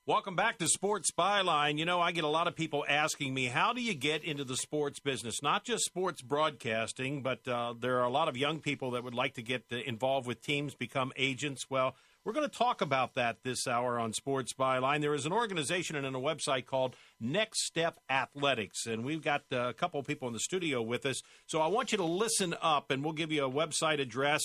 Welcome back to Sports Byline. You know, I get a lot of people asking me, how do you get into the sports business? Not just sports broadcasting, but there are a lot of young people that would like to get involved with teams, become agents. Well, we're going to talk about that this hour on Sports Byline. There is an organization and a website called Next Step Athletics, and we've got a couple of people in the studio with us. So I want you to listen up, and we'll give you a website address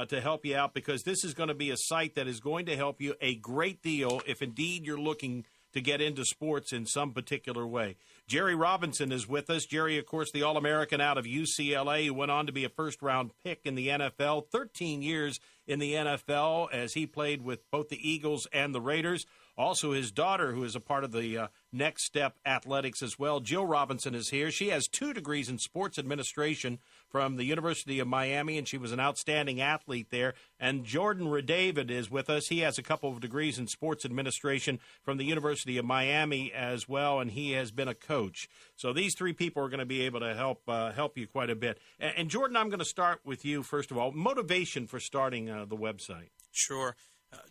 to help you out, because this is going to be a site that is going to help you a great deal if indeed you're looking to get into sports in some particular way. Jerry Robinson is with us. Jerry, of course, the All-American out of UCLA, who went on to be a first-round pick in the NFL, 13 years in the NFL as he played with both the Eagles and the Raiders. Also, his daughter, who is a part of the Next Step Athletics as well, Jill Robinson, is here. She has 2 degrees in sports administration from the University of Miami, and she was an outstanding athlete there. And Jordan Redavid is with us. He has a couple of degrees in sports administration from the University of Miami as well, and he has been a coach. So these 3 people are going to be able to help you quite a bit. And Jordan, I'm going to start with you, first of all. Motivation for starting the website. Sure.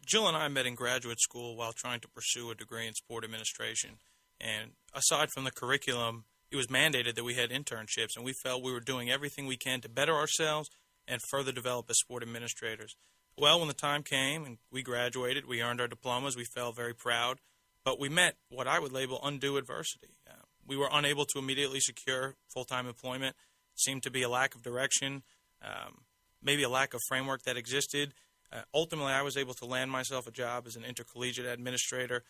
Jill and I met in graduate school while trying to pursue a degree in sport administration. And aside from the curriculum, it was mandated that we had internships, and we felt we were doing everything we can to better ourselves and further develop as sport administrators. Well, when the time came and we graduated, we earned our diplomas, we felt very proud, but we met what I would label undue adversity. We were unable to immediately secure full-time employment. It seemed to be a lack of direction, maybe a lack of framework that existed. Ultimately, I was able to land myself a job as an intercollegiate administrator.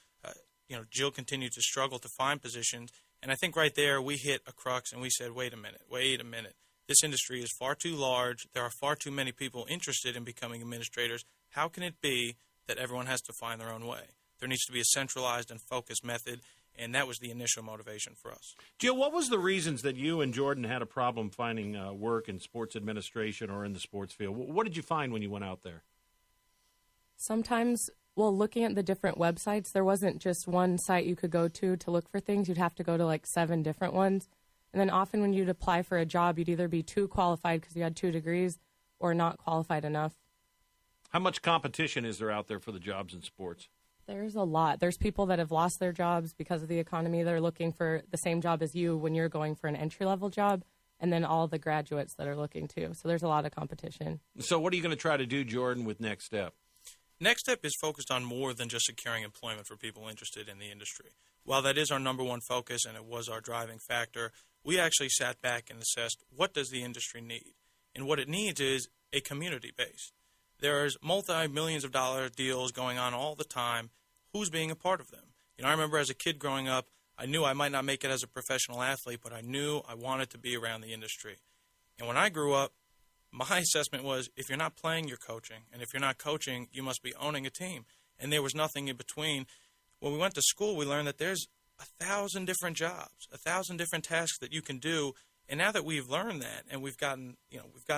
Jill continued to struggle to find positions, and I think right there we hit a crux and we said, wait a minute. This industry is far too large. There are far too many people interested in becoming administrators. How can it be that everyone has to find their own way? There needs to be a centralized and focused method, and that was the initial motivation for us. Jill, what was the reasons that you and Jordan had a problem finding work in sports administration or in the sports field? What did you find when you went out there? Sometimes, looking at the different websites, there wasn't just one site you could go to look for things. You'd have to go to like 7 different ones. And then often when you'd apply for a job, you'd either be too qualified because you had 2 degrees or not qualified enough. How much competition is there out there for the jobs in sports? There's a lot. There's people that have lost their jobs because of the economy. They're looking for the same job as you when you're going for an entry-level job, and then all the graduates that are looking too. So there's a lot of competition. So what are you going to try to do, Jordan, with Next Step? Next Step is focused on more than just securing employment for people interested in the industry. While that is our number one focus and it was our driving factor, we actually sat back and assessed what does the industry need. And what it needs is a community base. There's multi-millions of dollar deals going on all the time. Who's being a part of them? I remember as a kid growing up, I knew I might not make it as a professional athlete, but I knew I wanted to be around the industry. And when I grew up, my assessment was if you're not playing, you're coaching. And if you're not coaching, you must be owning a team. And there was nothing in between. When we went to school, we learned that there's 1,000 different jobs, 1,000 different tasks that you can do. And now that we've learned that and we've gotten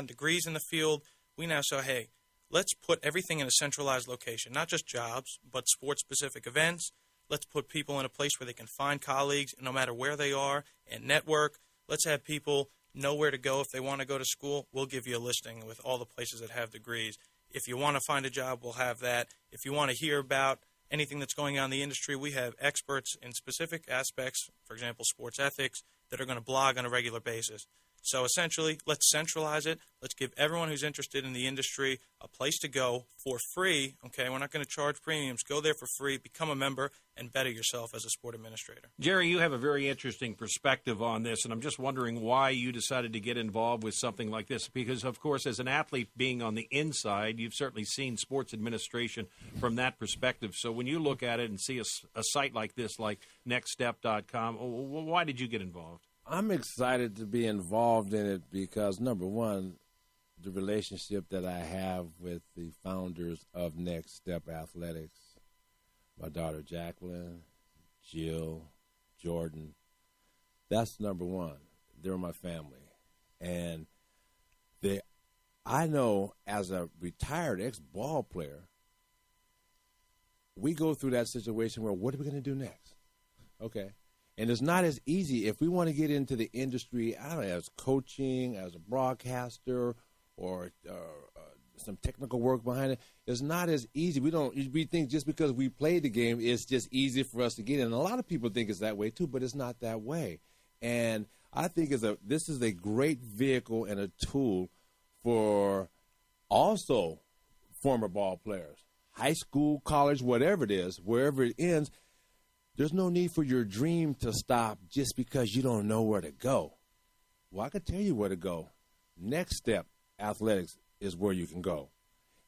degrees in the field, we now say, hey, let's put everything in a centralized location, not just jobs, but sports-specific events. Let's put people in a place where they can find colleagues no matter where they are and network. Let's have people know where to go if they want to go to school. We'll give you a listing with all the places that have degrees. If you want to find a job, we'll have that. If you want to hear about anything that's going on in the industry, we have experts in specific aspects, for example, sports ethics, that are going to blog on a regular basis. So essentially, let's centralize it. Let's give everyone who's interested in the industry a place to go for free. Okay, we're not going to charge premiums. Go there for free, become a member, and better yourself as a sport administrator. Jerry, you have a very interesting perspective on this, and I'm just wondering why you decided to get involved with something like this. Because, of course, as an athlete being on the inside, you've certainly seen sports administration from that perspective. So when you look at it and see a site like this, like nextstep.com, why did you get involved? I'm excited to be involved in it because, number one, the relationship that I have with the founders of Next Step Athletics, my daughter Jacqueline, Jill, Jordan, that's number one. They're my family. And I know as a retired ex-ball player, we go through that situation where what are we going to do next? Okay. And it's not as easy if we want to get into the industry, I don't know, as coaching, as a broadcaster, or some technical work behind it. It's not as easy. We think just because we played the game, it's just easy for us to get in. And a lot of people think it's that way too, but it's not that way. And I think this is a great vehicle and a tool for also former ball players, high school, college, whatever it is, wherever it ends. There's no need for your dream to stop just because you don't know where to go. Well, I can tell you where to go. Next Step Athletics is where you can go.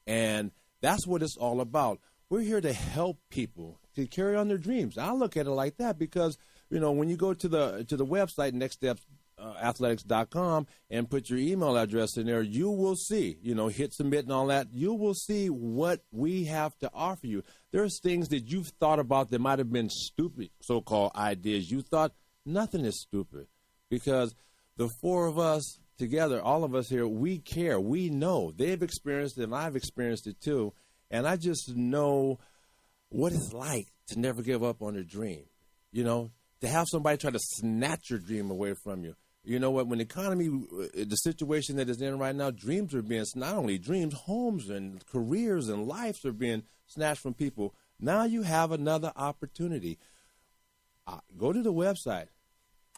And that's what it's all about. We're here to help people to carry on their dreams. I look at it like that because, when you go to the website, nextstepathletics.com, and put your email address in there, you will see, hit submit and all that. You will see what we have to offer you. There's things that you've thought about that might have been stupid, so-called ideas. You thought nothing is stupid because the four of us together, all of us here, we care. We know. They've experienced it, and I've experienced it too. And I just know what it's like to never give up on your dream. To have somebody try to snatch your dream away from you. You know what? When the economy, the situation that it's in right now, dreams are being, not only dreams, homes and careers and lives are being snatched from people. Now you have another opportunity. Go to the website,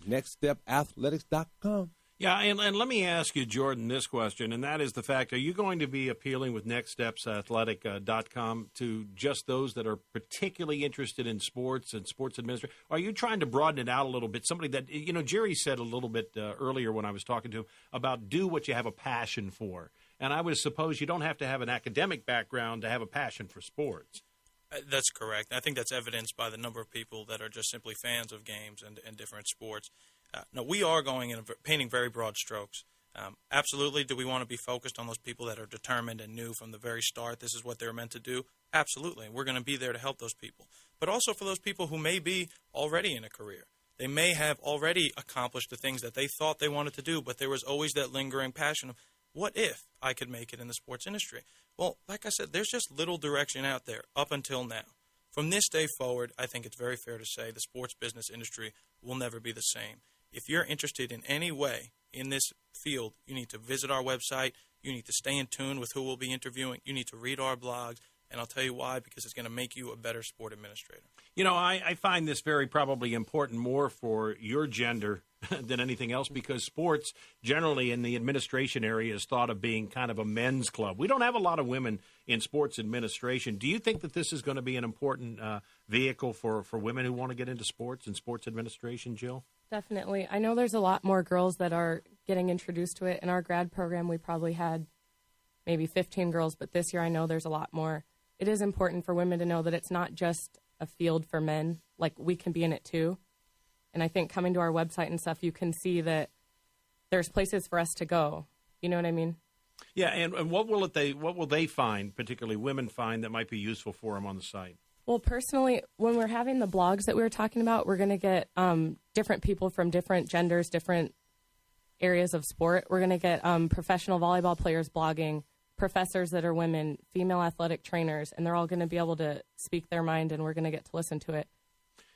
nextstepathletics.com. Yeah, and let me ask you, Jordan, this question, and that is the fact, are you going to be appealing with nextstepsathletic.com to just those that are particularly interested in sports and sports administration? Are you trying to broaden it out a little bit? Somebody that, Jerry said a little bit earlier when I was talking to him about do what you have a passion for. And I would suppose you don't have to have an academic background to have a passion for sports. That's correct. I think that's evidenced by the number of people that are just simply fans of games and different sports. No, we are going in painting very broad strokes. Absolutely, do we want to be focused on those people that are determined and knew from the very start this is what they're meant to do? Absolutely. We're going to be there to help those people. But also for those people who may be already in a career. They may have already accomplished the things that they thought they wanted to do, but there was always that lingering passion of, what if I could make it in the sports industry? Well, like I said, there's just little direction out there up until now. From this day forward, I think it's very fair to say the sports business industry will never be the same. If you're interested in any way in this field, you need to visit our website. You need to stay in tune with who we'll be interviewing. You need to read our blogs. And I'll tell you why, because it's going to make you a better sport administrator. I find this very probably important more for your gender than anything else because sports generally in the administration area is thought of being kind of a men's club. We don't have a lot of women in sports administration. Do you think that this is going to be an important vehicle for women who want to get into sports and sports administration, Jill? Definitely. I know there's a lot more girls that are getting introduced to it. In our grad program, we probably had maybe 15 girls, but this year I know there's a lot more. It is important for women to know that it's not just a field for men. Like, we can be in it too. And I think coming to our website and stuff, you can see that there's places for us to go. You know what I mean? Yeah, and what will they find, particularly women find, that might be useful for them on the site? Well, personally, when we're having the blogs that we were talking about, we're going to get different people from different genders, different areas of sport. We're going to get professional volleyball players blogging, professors that are women, female athletic trainers, and they're all going to be able to speak their mind, and we're going to get to listen to it.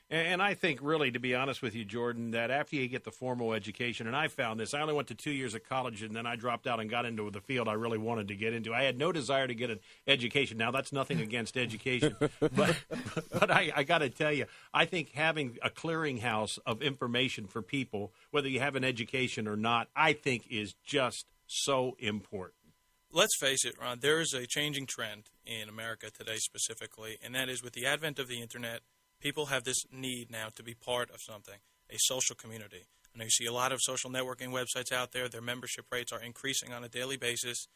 And I think, really, to be honest with you, Jordan, that after you get the formal education, and I found this, I only went to 2 years of college, and then I dropped out and got into the field I really wanted to get into. I had no desire to get an education. Now, that's nothing against education, but I got to tell you, I think having a clearinghouse of information for people, whether you have an education or not, I think is just so important. Let's face it, Ron, there is a changing trend in America today specifically, and that is with the advent of the Internet, people have this need now to be part of something, a social community. I know you see a lot of social networking websites out there. Their membership rates are increasing on a daily basis.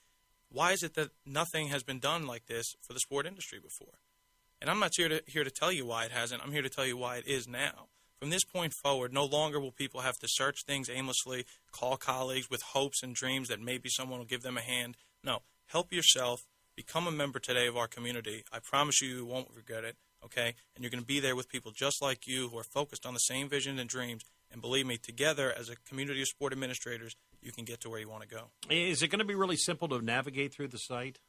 Why is it that nothing has been done like this for the sport industry before? And I'm not here to tell you why it hasn't. I'm here to tell you why it is now. From this point forward, no longer will people have to search things aimlessly, call colleagues with hopes and dreams that maybe someone will give them a hand. No, help yourself. Become a member today of our community. I promise you won't regret it, okay? And you're going to be there with people just like you who are focused on the same vision and dreams. And believe me, together as a community of sport administrators, you can get to where you want to go. Is it going to be really simple to navigate through the site?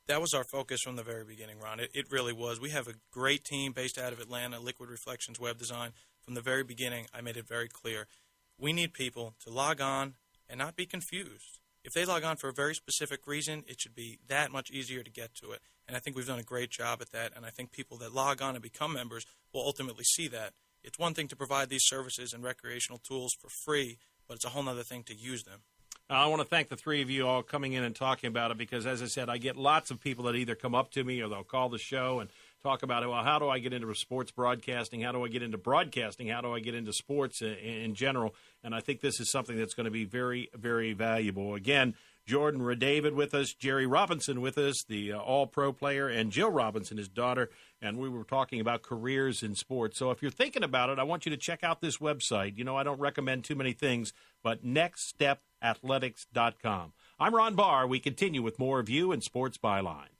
That was our focus from the very beginning, Ron. It really was. We have a great team based out of Atlanta, Liquid Reflections Web Design. From the very beginning, I made it very clear. We need people to log on and not be confused. If they log on for a very specific reason, it should be that much easier to get to it. And I think we've done a great job at that, and I think people that log on and become members will ultimately see that. It's one thing to provide these services and recreational tools for free, but it's a whole other thing to use them. I want to thank the three of you all coming in and talking about it because, as I said, I get lots of people that either come up to me or they'll call the show and talk about it. Well, how do I get into sports broadcasting? How do I get into broadcasting? How do I get into sports in general? And I think this is something that's going to be very, very valuable. Again, Jordan Redavid with us, Jerry Robinson with us, the all-pro player, and Jill Robinson, his daughter, and we were talking about careers in sports. So if you're thinking about it, I want you to check out this website. You know, I don't recommend too many things, but nextstepathletics.com. I'm Ron Barr. We continue with more of you in Sports Byline.